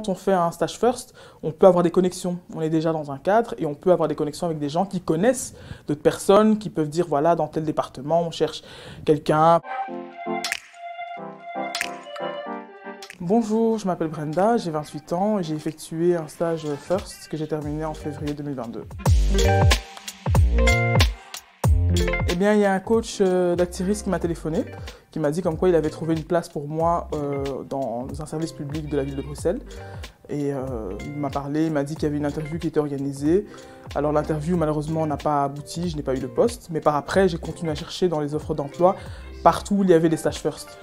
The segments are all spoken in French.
Quand on fait un stage first, on peut avoir des connexions. On est déjà dans un cadre et on peut avoir des connexions avec des gens qui connaissent d'autres personnes, qui peuvent dire voilà, dans tel département, on cherche quelqu'un. Bonjour, je m'appelle Brenda, j'ai 28 ans et j'ai effectué un stage first que j'ai terminé en février 2022. Eh bien, il y a un coach d'Actiris qui m'a téléphoné, qui m'a dit comme quoi il avait trouvé une place pour moi dans un service public de la ville de Bruxelles. Et il m'a parlé, il m'a dit qu'il y avait une interview qui était organisée. Alors l'interview malheureusement n'a pas abouti, je n'ai pas eu de poste, mais par après j'ai continué à chercher dans les offres d'emploi partout où il y avait des stages first.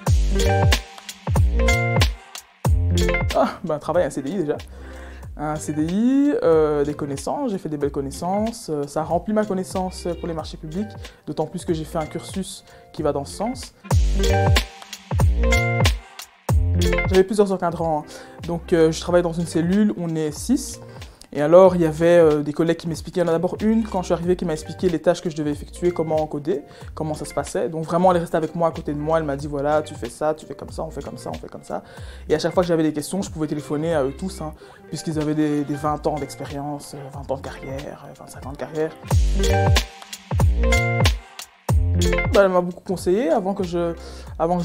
Un travail, un CDI déjà. Un CDI, des connaissances, j'ai fait des belles connaissances, ça a rempli ma connaissance pour les marchés publics, d'autant plus que j'ai fait un cursus qui va dans ce sens. J'avais plusieurs encadrants, donc je travaille dans une cellule, on est 6. Et alors, il y avait des collègues qui m'expliquaient, il y en a d'abord une, quand je suis arrivée, qui m'a expliqué les tâches que je devais effectuer, comment encoder, comment ça se passait. Donc vraiment, elle est restée avec moi, à côté de moi, elle m'a dit, voilà, tu fais ça, tu fais comme ça, on fait comme ça, on fait comme ça. Et à chaque fois que j'avais des questions, je pouvais téléphoner à eux tous, puisqu'ils avaient des 20 ans d'expérience, 20 ans de carrière, 25 ans de carrière. Elle m'a beaucoup conseillé avant que je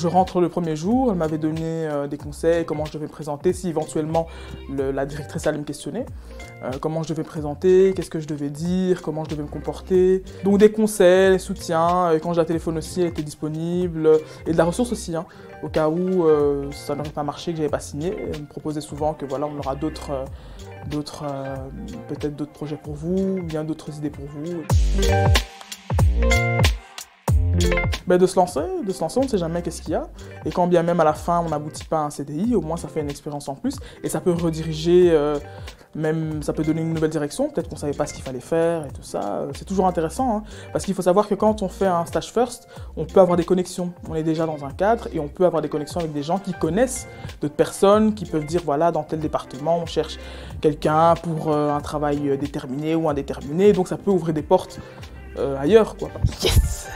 rentre le premier jour. Elle m'avait donné des conseils, comment je devais me présenter, si éventuellement la directrice allait me questionner. Comment je devais me présenter, qu'est-ce que je devais dire, comment je devais me comporter. Donc des conseils, des soutiens. Quand je la téléphone aussi, elle était disponible. Et de la ressource aussi, au cas où ça n'aurait pas marché, que j'avais pas signé. Elle me proposait souvent que voilà, on aura peut-être d'autres projets pour vous, bien d'autres idées pour vous. De se lancer, on ne sait jamais qu'est-ce qu'il y a. Et quand bien même à la fin on n'aboutit pas à un CDI, au moins ça fait une expérience en plus. Et ça peut rediriger, même ça peut donner une nouvelle direction. Peut-être qu'on ne savait pas ce qu'il fallait faire et tout ça. C'est toujours intéressant, parce qu'il faut savoir que quand on fait un stage first, on peut avoir des connexions. On est déjà dans un cadre et on peut avoir des connexions avec des gens qui connaissent d'autres personnes, qui peuvent dire voilà, dans tel département on cherche quelqu'un pour un travail déterminé ou indéterminé. Donc ça peut ouvrir des portes ailleurs, quoi. Yes!